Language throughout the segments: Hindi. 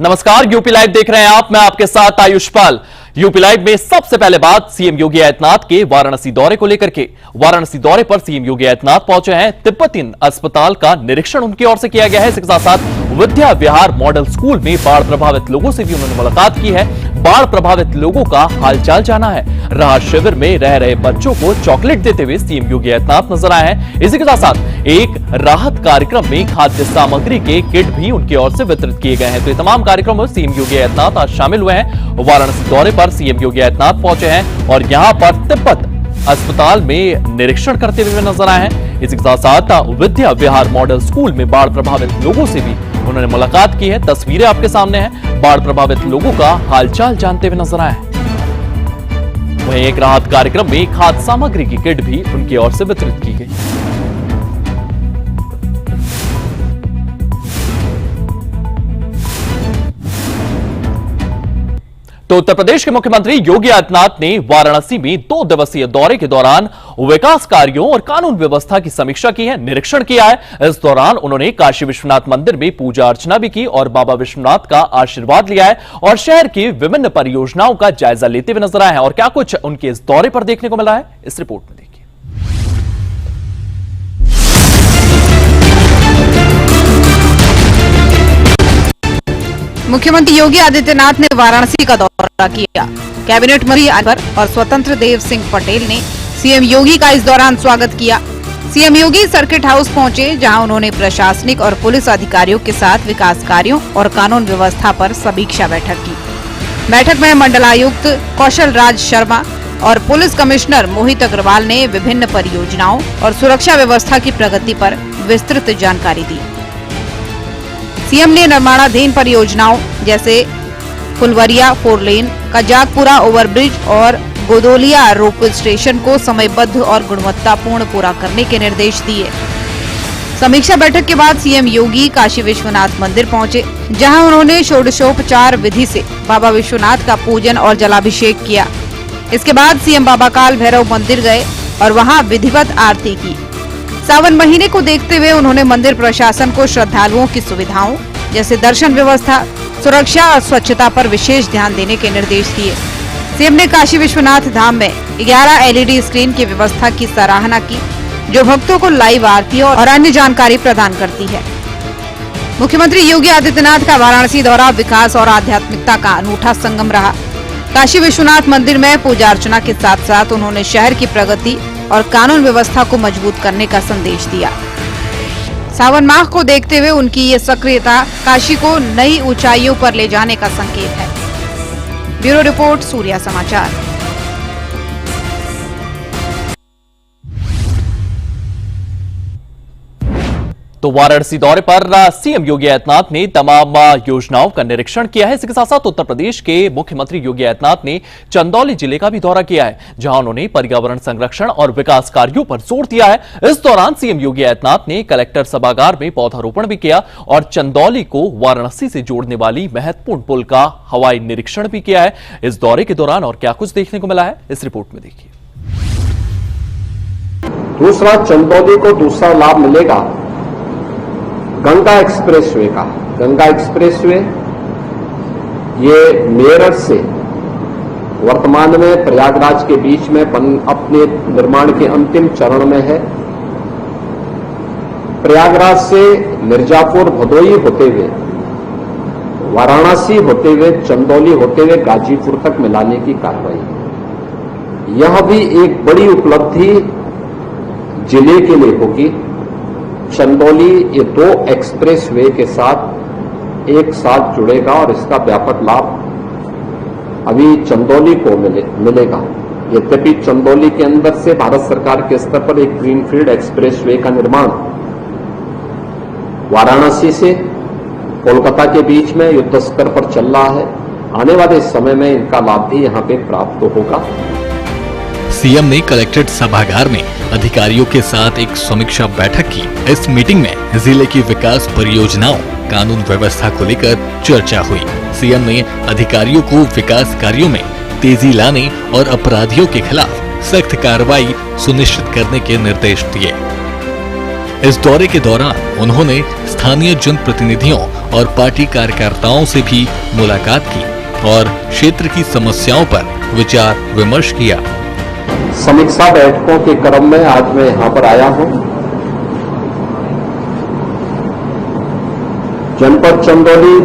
नमस्कार, यूपी लाइव देख रहे हैं आप। मैं आपके साथ आयुष्पाल। यूपी लाइव में सबसे पहले बात सीएम योगी आदित्यनाथ के वाराणसी दौरे को लेकर के। वाराणसी दौरे पर सीएम योगी आदित्यनाथ पहुंचे हैं। तिब्बतीन अस्पताल का निरीक्षण उनकी ओर से किया गया है। इसके साथ साथ विद्या विहार मॉडल स्कूल में बाढ़ प्रभावित लोगों से भी उन्होंने मुलाकात की है। बाढ़ प्रभावित लोगों का हालचाल जाना है। राहत शिविर में रह रहे बच्चों को चॉकलेट देते हुए सीएम योगी आदित्यनाथ नजर आए हैं। इसी के साथ साथ एक राहत कार्यक्रम में खाद्य सामग्री के किट भी उनकी ओर से वितरित किए गए हैं। तो ये तमाम कार्यक्रम में सीएम योगी आदित्यनाथ आज शामिल हुए हैं। वाराणसी दौरे पर सीएम योगी आदित्यनाथ पहुंचे हैं और यहां पर तिब्बत अस्पताल में निरीक्षण करते हुए नजर आए हैं। इसी के साथ साथ विद्या विहार मॉडल स्कूल में बाढ़ प्रभावित लोगों से भी उन्होंने मुलाकात की है। तस्वीरें आपके सामने हैं। बाढ़ प्रभावित लोगों का हालचाल जानते हुए नजर आए हैं। वहीं एक राहत कार्यक्रम में खाद्य सामग्री की किट भी उनकी ओर से वितरित की गई। तो उत्तर प्रदेश के मुख्यमंत्री योगी आदित्यनाथ ने वाराणसी में 2 दिवसीय दौरे के दौरान विकास कार्यों और कानून व्यवस्था की समीक्षा की है, निरीक्षण किया है। इस दौरान उन्होंने काशी विश्वनाथ मंदिर में पूजा अर्चना भी की और बाबा विश्वनाथ का आशीर्वाद लिया है और शहर की विभिन्न परियोजनाओं का जायजा लेते हुए नजर आए हैं। और क्या कुछ उनके इस दौरे पर देखने को मिला है, इस रिपोर्ट में देखिए। मुख्यमंत्री योगी आदित्यनाथ ने वाराणसी का दौरा किया। कैबिनेट मंत्री अनवर और स्वतंत्र देव सिंह पटेल ने सीएम योगी का इस दौरान स्वागत किया। सीएम योगी सर्किट हाउस पहुंचे, जहां उन्होंने प्रशासनिक और पुलिस अधिकारियों के साथ विकास कार्यों और कानून व्यवस्था पर समीक्षा बैठक की। बैठक में मंडलायुक्त कौशल राज शर्मा और पुलिस कमिश्नर मोहित अग्रवाल ने विभिन्न परियोजनाओं और सुरक्षा व्यवस्था की प्रगति पर विस्तृत जानकारी दी। सीएम ने निर्माणाधीन परियोजनाओं जैसे फुलवरिया 4 लेन, कजाकपुरा ओवरब्रिज और गोदोलिया रोपवे स्टेशन को समयबद्ध और गुणवत्तापूर्ण पूरा करने के निर्देश दिए। समीक्षा बैठक के बाद सीएम योगी काशी विश्वनाथ मंदिर पहुंचे, जहां उन्होंने षोडशोपचार विधि से बाबा विश्वनाथ का पूजन और जलाभिषेक किया। इसके बाद सीएम बाबा काल भैरव मंदिर गए और वहां विधिवत आरती की। सावन महीने को देखते हुए उन्होंने मंदिर प्रशासन को श्रद्धालुओं की सुविधाओं जैसे दर्शन व्यवस्था, सुरक्षा और स्वच्छता पर विशेष ध्यान देने के निर्देश दिए। सीएम ने काशी विश्वनाथ धाम में 11 एलईडी स्क्रीन की व्यवस्था की सराहना की, जो भक्तों को लाइव आरती और अन्य जानकारी प्रदान करती है। मुख्यमंत्री योगी आदित्यनाथ का वाराणसी दौरा विकास और आध्यात्मिकता का अनूठा संगम रहा। काशी विश्वनाथ मंदिर में पूजा अर्चना के साथ साथ उन्होंने शहर की प्रगति और कानून व्यवस्था को मजबूत करने का संदेश दिया। सावन माह को देखते हुए उनकी ये सक्रियता काशी को नई ऊंचाइयों पर ले जाने का संकेत है। ब्यूरो रिपोर्ट, सूर्या समाचार। तो वाराणसी दौरे पर सीएम योगी आदित्यनाथ ने तमाम योजनाओं का निरीक्षण किया है। इसके साथ साथ उत्तर प्रदेश के मुख्यमंत्री योगी आदित्यनाथ ने चंदौली जिले का भी दौरा किया है, जहां उन्होंने पर्यावरण संरक्षण और विकास कार्यों पर जोर दिया है। इस दौरान सीएम योगी आदित्यनाथ ने कलेक्टर सभागार में पौधारोपण भी किया और चंदौली को वाराणसी से जोड़ने वाली महत्वपूर्ण पुल का हवाई निरीक्षण भी किया है। इस दौरे के दौरान और क्या कुछ देखने को मिला है, इस रिपोर्ट में देखिए। दूसरा, चंदौली को दूसरा लाभ मिलेगा गंगा एक्सप्रेसवे का। गंगा एक्सप्रेसवे ये मेरठ से वर्तमान में प्रयागराज के बीच में अपने निर्माण के अंतिम चरण में है। प्रयागराज से मिर्जापुर भदोही होते हुए, वाराणसी होते हुए, चंदौली होते हुए गाजीपुर तक मिलाने की कार्रवाई। यह भी एक बड़ी उपलब्धि जिले के लिए होगी। चंदौली ये 2 एक्सप्रेसवे के साथ एक साथ जुड़ेगा और इसका व्यापक लाभ अभी चंदौली को मिलेगा। यद्यपि चंदौली के अंदर से भारत सरकार के स्तर पर एक ग्रीनफील्ड एक्सप्रेसवे का निर्माण वाराणसी से कोलकाता के बीच में युद्ध स्तर पर चल रहा है। आने वाले समय में इनका लाभ भी यहां पे प्राप्त होगा। सीएम ने कलेक्ट्रेट सभागार में अधिकारियों के साथ एक समीक्षा बैठक की। इस मीटिंग में जिले की विकास परियोजनाओं, कानून व्यवस्था को लेकर चर्चा हुई। सीएम ने अधिकारियों को विकास कार्यों में तेजी लाने और अपराधियों के खिलाफ सख्त कार्रवाई सुनिश्चित करने के निर्देश दिए। इस दौरे के दौरान उन्होंने स्थानीय जनप्रतिनिधियों और पार्टी कार्यकर्ताओं से भी मुलाकात की और क्षेत्र की समस्याओं पर विचार विमर्श किया। समीक्षा बैठकों के क्रम में आज मैं यहां पर आया हूं। जनपद चंदौली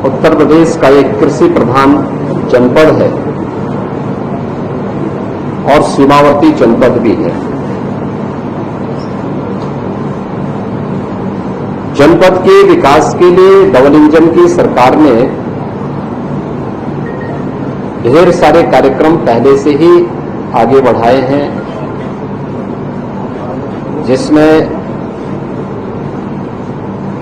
उत्तर प्रदेश का एक कृषि प्रधान जनपद है और सीमावर्ती जनपद भी है। जनपद के विकास के लिए डबल इंजन की सरकार ने ढेर सारे कार्यक्रम पहले से ही आगे बढ़ाए हैं, जिसमें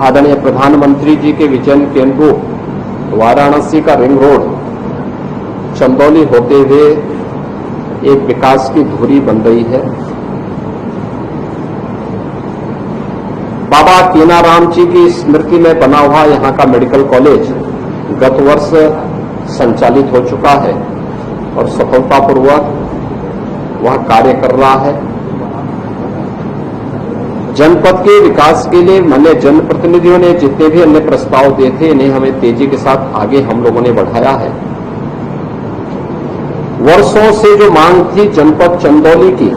आदरणीय प्रधानमंत्री जी के विजन के अनुरूप वाराणसी का रिंग रोड चंदौली होते हुए एक विकास की धुरी बन रही है। बाबा कीनाराम जी की स्मृति में बना हुआ यहां का मेडिकल कॉलेज गत वर्ष संचालित हो चुका है और सफलतापूर्वक वह कार्य कर रहा है। जनपद के विकास के लिए माननीय जनप्रतिनिधियों ने जितने भी अन्य प्रस्ताव दिए थे, इन्हें हमें तेजी के साथ आगे हम लोगों ने बढ़ाया है। वर्षों से जो मांग थी जनपद चंदौली की,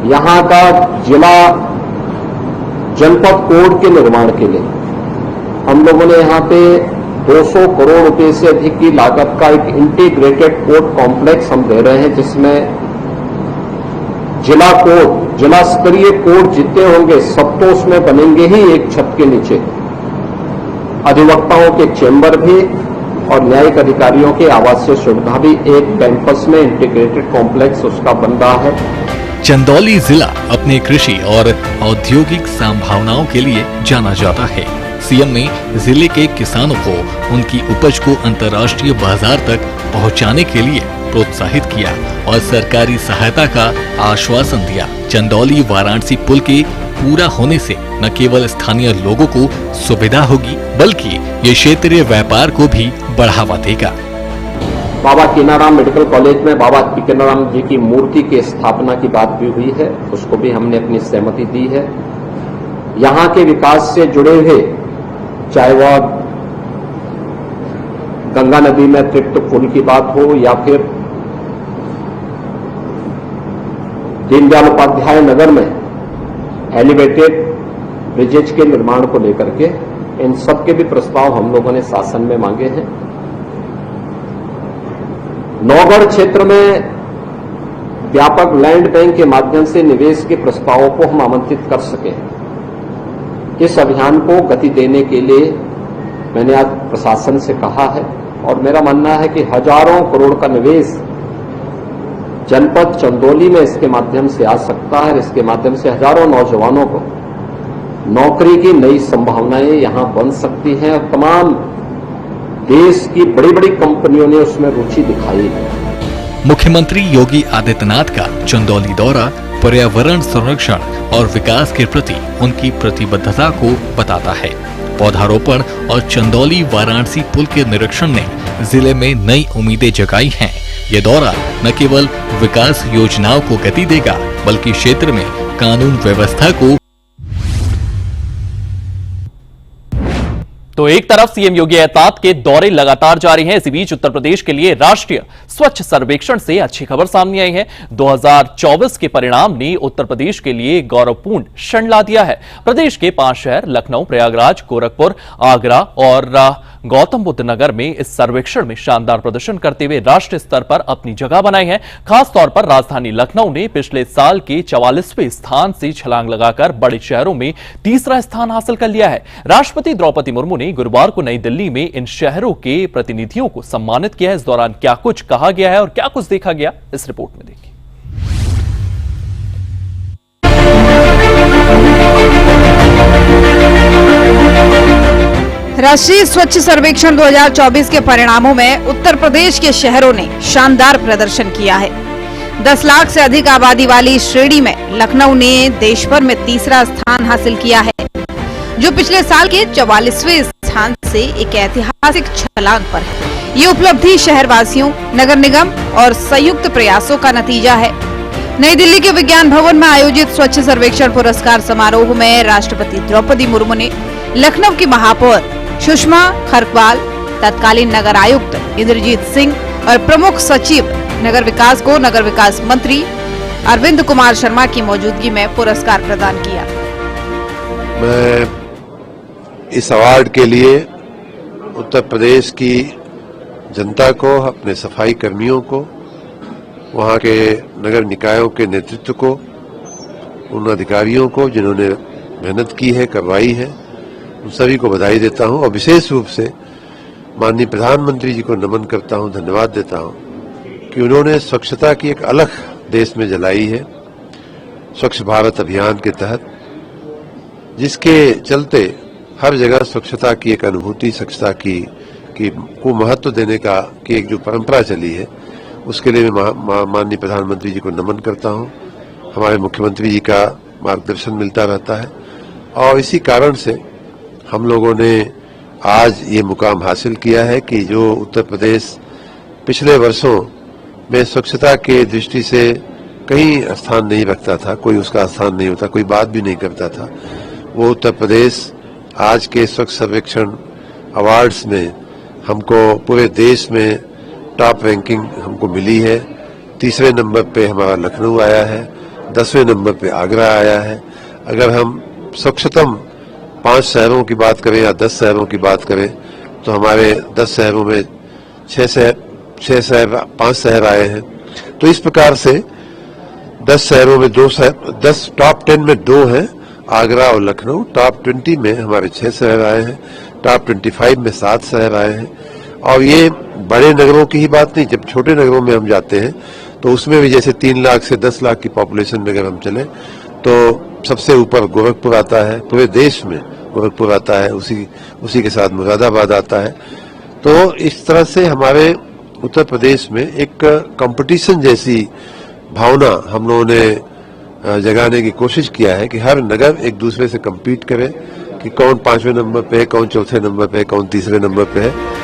यहां का जिला जनपद कोर्ट के निर्माण के लिए हम लोगों ने यहां पे 200 करोड़ रुपए से अधिक की लागत का एक इंटीग्रेटेड कोर्ट कॉम्प्लेक्स हम दे रहे हैं, जिसमें जिला कोर्ट, जिला स्तरीय कोर्ट जितने होंगे सब तो उसमें बनेंगे ही एक छत के नीचे। अधिवक्ताओं के चेंबर भी और न्यायिक अधिकारियों के आवासीय सुविधा भी एक कैंपस में इंटीग्रेटेड कॉम्प्लेक्स उसका बन रहा है। चंदौली जिला अपने कृषि और औद्योगिक संभावनाओं के लिए जाना जाता है। सीएम ने जिले के किसानों को उनकी उपज को अंतर्राष्ट्रीय बाजार तक पहुंचाने के लिए प्रोत्साहित किया और सरकारी सहायता का आश्वासन दिया। चंदौली वाराणसी पुल के पूरा होने से न केवल स्थानीय लोगों को सुविधा होगी, बल्कि ये क्षेत्रीय व्यापार को भी बढ़ावा देगा। बाबा कीनाराम मेडिकल कॉलेज में बाबा कीनाराम जी की मूर्ति की स्थापना की बात भी हुई है, उसको भी हमने अपनी सहमति दी है। यहाँ के विकास से जुड़े हुए, चाहे वह गंगा नदी में अतिरिक्त पुल की बात हो या फिर दीनदयाल उपाध्याय नगर में एलिवेटेड ब्रिजेज के निर्माण को लेकर के, इन सब के भी प्रस्ताव हम लोगों ने शासन में मांगे हैं। नौगढ़ क्षेत्र में व्यापक लैंड बैंक के माध्यम से निवेश के प्रस्तावों को हम आमंत्रित कर सकें। इस अभियान को गति देने के लिए मैंने आज प्रशासन से कहा है और मेरा मानना है कि हजारों करोड़ का निवेश जनपद चंदौली में इसके माध्यम से आ सकता है। इसके माध्यम से हजारों नौजवानों को नौकरी की नई संभावनाएं यहां बन सकती हैं और तमाम देश की बड़ी बड़ी कंपनियों ने उसमें रुचि दिखाई है। मुख्यमंत्री योगी आदित्यनाथ का चंदौली दौरा पर्यावरण संरक्षण और विकास के प्रति उनकी प्रतिबद्धता को बताता है। पौधारोपण और चंदौली वाराणसी पुल के निरीक्षण ने जिले में नई उम्मीदें जगाई हैं। ये दौरा न केवल विकास योजनाओं को गति देगा, बल्कि क्षेत्र में कानून व्यवस्था को। तो एक तरफ सीएम योगी आदित्यनाथ के दौरे लगातार जारी हैं, इसी बीच उत्तर प्रदेश के लिए राष्ट्रीय स्वच्छ सर्वेक्षण से अच्छी खबर सामने आई है। 2024 के परिणाम ने उत्तर प्रदेश के लिए गौरवपूर्ण क्षण ला दिया है। प्रदेश के 5 शहर लखनऊ, प्रयागराज, गोरखपुर, आगरा और गौतम बुद्ध नगर में इस सर्वेक्षण में शानदार प्रदर्शन करते हुए राष्ट्रीय स्तर पर अपनी जगह बनाई है। खास तौर पर राजधानी लखनऊ ने पिछले साल के 44वें स्थान से छलांग लगाकर बड़े शहरों में तीसरा स्थान हासिल कर लिया है। राष्ट्रपति द्रौपदी मुर्मू ने गुरुवार को नई दिल्ली में इन शहरों के प्रतिनिधियों को सम्मानित किया है। इस दौरान क्या कुछ कहा गया है और क्या कुछ देखा गया, इस रिपोर्ट में देखिए। राष्ट्रीय स्वच्छ सर्वेक्षण 2024 के परिणामों में उत्तर प्रदेश के शहरों ने शानदार प्रदर्शन किया है। 10 लाख से अधिक आबादी वाली श्रेणी में लखनऊ ने देश भर में तीसरा स्थान हासिल किया है, जो पिछले साल के 44वें स्थान से एक ऐतिहासिक छलांग पर है। ये उपलब्धि शहरवासियों, नगर निगम और संयुक्त प्रयासों का नतीजा है। नई दिल्ली के विज्ञान भवन में आयोजित स्वच्छ सर्वेक्षण पुरस्कार समारोह में राष्ट्रपति द्रौपदी मुर्मू ने लखनऊ की महापौर सुषमा खरकवाल, तत्कालीन नगर आयुक्त इंद्रजीत सिंह और प्रमुख सचिव नगर विकास को नगर विकास मंत्री अरविंद कुमार शर्मा की मौजूदगी में पुरस्कार प्रदान किया। मैं इस अवार्ड के लिए उत्तर प्रदेश की जनता को, अपने सफाई कर्मियों को, वहां के नगर निकायों के नेतृत्व को, उन अधिकारियों को जिन्होंने मेहनत की है, करवाई है, उन सभी को बधाई देता हूं और विशेष रूप से माननीय प्रधानमंत्री जी को नमन करता हूं, धन्यवाद देता हूं कि उन्होंने स्वच्छता की एक अलख देश में जलाई है, स्वच्छ भारत अभियान के तहत, जिसके चलते हर जगह स्वच्छता की एक अनुभूति, स्वच्छता की को महत्व देने का की एक जो परंपरा चली है, उसके लिए मैं माननीय प्रधानमंत्री जी को नमन करता हूं। हमारे मुख्यमंत्री जी का मार्गदर्शन मिलता रहता है और इसी कारण से हम लोगों ने आज ये मुकाम हासिल किया है कि जो उत्तर प्रदेश पिछले वर्षों में स्वच्छता के दृष्टि से कहीं स्थान नहीं रखता था, कोई उसका स्थान नहीं होता, कोई बात भी नहीं करता था, वो उत्तर प्रदेश आज के स्वच्छ सर्वेक्षण अवार्ड्स में हमको पूरे देश में टॉप रैंकिंग हमको मिली है। 3रे नंबर पे हमारा लखनऊ आया है, 10वें नंबर पे आगरा आया है। अगर हम स्वच्छतम 5 शहरों की बात करें या 10 शहरों की बात करें तो हमारे 10 शहरों में 5 शहर आए हैं। तो इस प्रकार से 10 शहरों में 2 शहर, 10 टॉप 10 में 2 हैं, आगरा और लखनऊ। टॉप 20 में हमारे 6 शहर आए हैं, टॉप 25 में 7 शहर आए हैं। और ये बड़े नगरों की ही बात नहीं, जब छोटे नगरों में हम जाते हैं तो उसमें भी जैसे 3 लाख से 10 लाख की पॉपुलेशन में अगर हम चले तो सबसे ऊपर गोरखपुर आता है, पूरे देश में गोरखपुर आता है, उसी के साथ मुरादाबाद आता है। तो इस तरह से हमारे उत्तर प्रदेश में एक कंपटीशन जैसी भावना हम लोगों ने जगाने की कोशिश किया है कि हर नगर एक दूसरे से कम्पीट करे कि कौन 5वें नंबर पे है, कौन 4थे नंबर पे है, कौन 3रे नंबर पे है।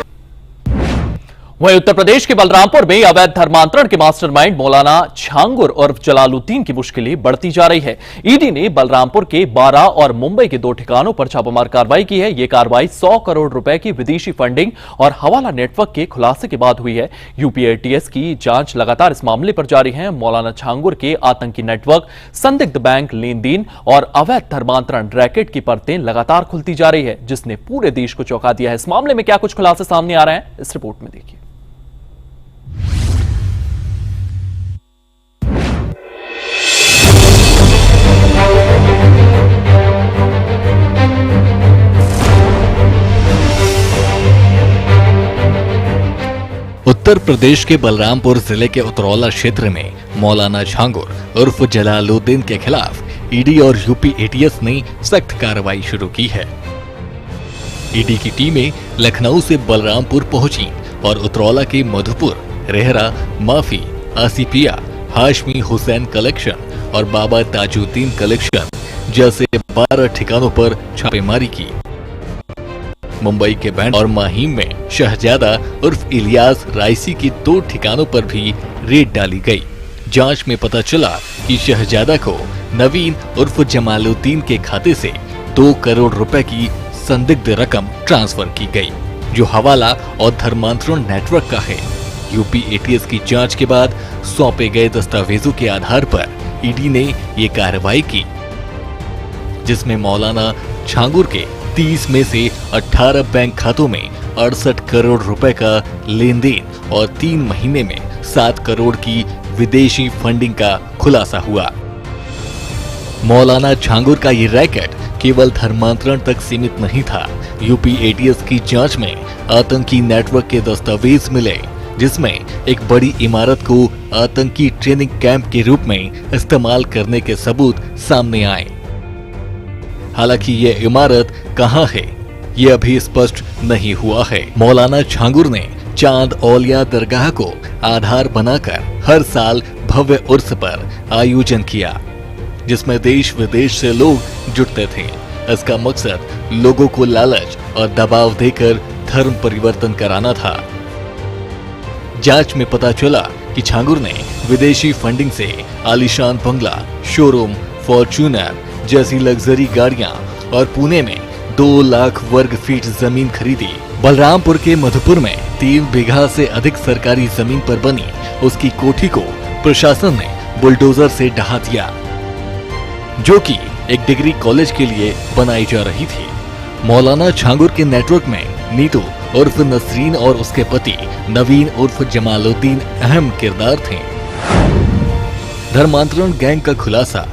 वहीं उत्तर प्रदेश के बलरामपुर में अवैध धर्मांतरण के मास्टरमाइंड मौलाना छांगुर और जलालुद्दीन की मुश्किलें बढ़ती जा रही है। ईडी ने बलरामपुर के 12 और मुंबई के 2 ठिकानों पर छापामार कार्रवाई की है। यह कार्रवाई 100 करोड़ रुपए की विदेशी फंडिंग और हवाला नेटवर्क के खुलासे के बाद हुई है। यूपी एटीएस की जांच लगातार इस मामले पर जारी है। मौलाना छांगुर के आतंकी नेटवर्क, संदिग्ध बैंक लेन देन और अवैध धर्मांतरण रैकेट की परतें लगातार खुलती जा रही है, जिसने पूरे देश को चौंका दिया है। इस मामले में क्या कुछ खुलासे सामने आ रहे हैं, इस रिपोर्ट में देखिए। उत्तर प्रदेश के बलरामपुर जिले के उतरौला क्षेत्र में मौलाना छांगुर उर्फ जलालुद्दीन के खिलाफ ईडी और यूपी एटीएस ने सख्त कार्रवाई शुरू की है। ईडी की टीमें लखनऊ से बलरामपुर पहुंची और उतरौला के मधुपुर, रेहरा, माफी, आसिफिया, हाशमी हुसैन कलेक्शन और बाबा ताजुद्दीन कलेक्शन जैसे 12 ठिकानों पर छापेमारी की। मुंबई के बैंड और माहिम में शहजादा उर्फ इलियास राइसी की 2 ठिकानों पर भी रेड डाली गई। जांच में पता चला कि शहजादा को नवीन उर्फ जमालुद्दीन के खाते से 2 करोड़ रुपए की संदिग्ध रकम ट्रांसफर की गई, जो हवाला और धर्मांतरण नेटवर्क का है। यूपी एटीएस की जांच के बाद सौंपे गए दस्तावेजों के आधार पर ईडी ने ये कार्रवाई की, जिसमें मौलाना छांगुर के 30 में से 18 बैंक खातों में 68 करोड़ रुपए का लेन देन और 3 महीने में 7 करोड़ की विदेशी फंडिंग का खुलासा हुआ। मौलाना छांगुर का ये रैकेट केवल धर्मांतरण तक सीमित नहीं था। यूपी एटीएस की जांच में आतंकी नेटवर्क के दस्तावेज मिले, जिसमें एक बड़ी इमारत को आतंकी ट्रेनिंग कैंप के रूप में इस्तेमाल करने के सबूत सामने आए। हालांकि ये इमारत कहां है, ये अभी स्पष्ट नहीं हुआ है। मौलाना छांगुर ने चांद औलिया दरगाह को आधार बनाकर हर साल भव्य उर्स पर आयोजन किया, जिसमें देश विदेश से लोग जुटते थे। इसका मकसद लोगों को लालच और दबाव देकर धर्म परिवर्तन कराना था। जांच में पता चला कि छांगुर ने विदेशी फंडिंग से आलीशान बंगला, शोरूम, फॉर्च्यूनर जैसी लग्जरी गाड़ियां और पुणे में 2 लाख वर्ग फीट जमीन खरीदी। बलरामपुर के मधुपुर में 3 बीघा से अधिक सरकारी जमीन पर बनी उसकी कोठी को प्रशासन ने बुलडोजर से ढहा दिया, जो कि एक डिग्री कॉलेज के लिए बनाई जा रही थी। मौलाना छांगुर के नेटवर्क में नीतू उर्फ नसरीन और उसके पति नवीन उर्फ जमालुद्दीन अहम किरदार थे। धर्मांतरण गैंग का खुलासा।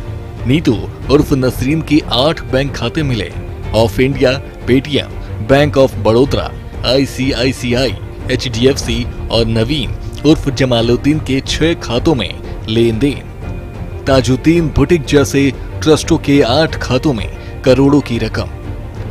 नीतू उर्फ नसरीन की 8 बैंक खाते मिले। Of India, Paytm, bank of Baroda, ICICI, HDFC और नवीन उर्फ जमालुद्दीन के 6 खातों में लेन देन। ताजुद्दीन बुटीक जैसे ट्रस्टों के 8 खातों में करोड़ों की रकम।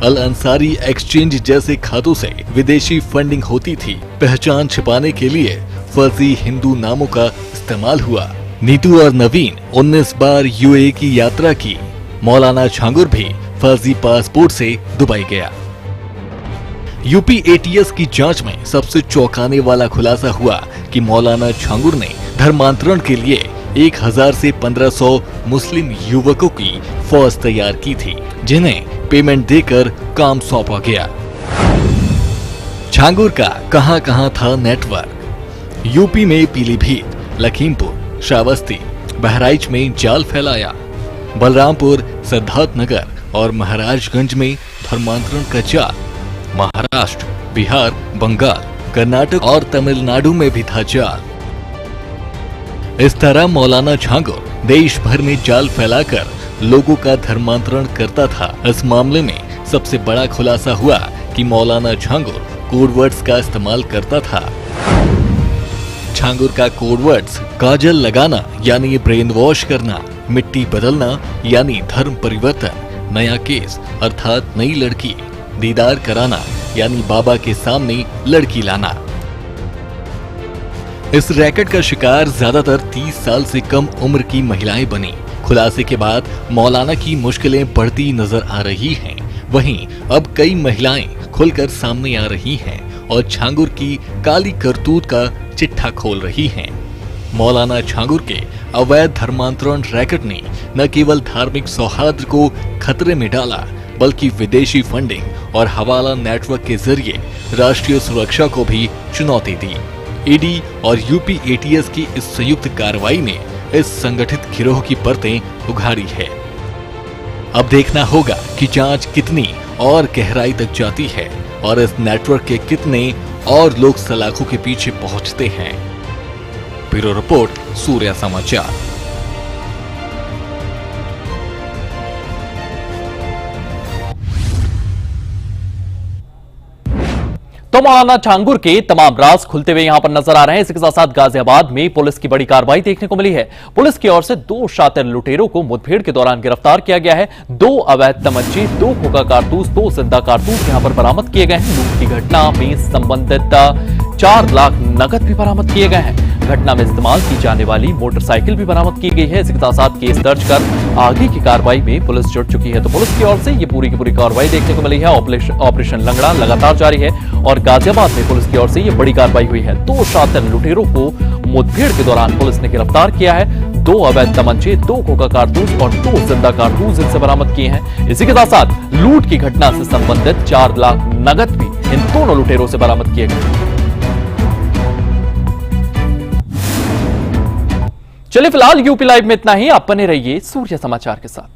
अल अंसारी एक्सचेंज जैसे खातों से विदेशी फंडिंग होती थी। पहचान छिपाने के लिए फर्जी हिंदू नामों का इस्तेमाल हुआ। नीतू और नवीन 19 बार UAE की यात्रा की। मौलाना छांगुर भी फर्जी पासपोर्ट से दुबई गया। यूपी ATS की जांच में सबसे चौंकाने वाला खुलासा हुआ कि मौलाना छांगुर ने धर्मांतरण के लिए 1000 से 1500 मुस्लिम युवकों की फौज तैयार की थी, जिन्हें पेमेंट देकर काम सौंपा गया। छांगुर का कहां-कहां था नेटवर्क। यूपी में पीलीभीत, लखीमपुर, श्रावस्ती, बहराइच में जाल फैलाया। बलरामपुर, सिद्धार्थनगर और महाराजगंज में धर्मांतरण का जाल। महाराष्ट्र, बिहार, बंगाल, कर्नाटक और तमिलनाडु में भी था जाल। इस तरह मौलाना छांगुर देश भर में जाल फैलाकर लोगों का धर्मांतरण करता था। इस मामले में सबसे बड़ा खुलासा हुआ कि मौलाना छांगुर कोडवर्ड्स का इस्तेमाल करता था। छांगुर का कोडवर्ड्स काजल लगाना यानी ब्रेन वॉश करना, मिट्टी बदलना यानी धर्म परिवर्तन, नया केस अर्थात नई लड़की, दीदार कराना यानी बाबा के सामने लड़की लाना। इस रैकेट का शिकार ज्यादातर 30 साल से कम उम्र की महिलाएं बनी। खुलासे के बाद मौलाना की मुश्किलें बढ़ती नजर आ रही हैं। वहीं अब कई महिलाएं खुलकर सामने आ रही हैं और छांगुर की काली करतूत का चिट्ठा खोल रही हैं। मौलाना छांगुर के अवैध धर्मांतरण रैकेट ने न केवल धार्मिक सौहार्द को खतरे में डाला, बल्कि विदेशी फंडिंग और हवाला नेटवर्क के जरिए राष्ट्रीय सुरक्षा को भी चुनौती दी। ईडी और यूपी ATS की इस संयुक्त कार्रवाई ने इस संगठित गिरोह की परतें उघाड़ी है। अब देखना होगा कि जांच कितनी और गहराई तक जाती है और इस नेटवर्क के कितने और लोग सलाखों के पीछे पहुंचते हैं। ब्यूरो रिपोर्ट, सूर्य समाचार। तो मौलाना छांगुर के तमाम राज खुलते हुए यहां पर नजर आ रहे हैं। इसके साथ साथ गाजियाबाद में पुलिस की बड़ी कार्रवाई देखने को मिली है। पुलिस की ओर से 2 शातिर लुटेरों को मुठभेड़ के दौरान गिरफ्तार किया गया है। 2 अवैध तमंचे, 2 खोखा कारतूस, 2 जिंदा कारतूस यहां पर बरामद किए गए हैं। लूट की घटना में संबंधित 4 लाख नकद भी बरामद किए गए हैं। घटना में इस्तेमाल की जाने वाली मोटरसाइकिल भी बरामद की गई है। इसके साथ साथ केस दर्ज कर आगे की कार्रवाई में पुलिस जुट चुकी है। तो पुलिस की ओर से ये पूरी की पूरी कार्रवाई देखने को मिली है। ऑपरेशन लंगड़ा लगातार जारी है और गाजियाबाद में पुलिस की ओर से ये बड़ी कार्रवाई हुई है। 2 शातिर लुटेरों को मुठभेड़ के दौरान पुलिस ने गिरफ्तार किया है। 2 अवैध तमंचे, 2 खोखा कारतूस और 2 जिंदा कारतूस इनसे बरामद किए हैं। इसी के साथ साथ लूट की घटना से संबंधित 4 लाख नकद भी इन दोनों लुटेरों से बरामद किए गए। चलिए फिलहाल यूपी लाइव में इतना ही। आप बने रहिए सूर्य समाचार के साथ।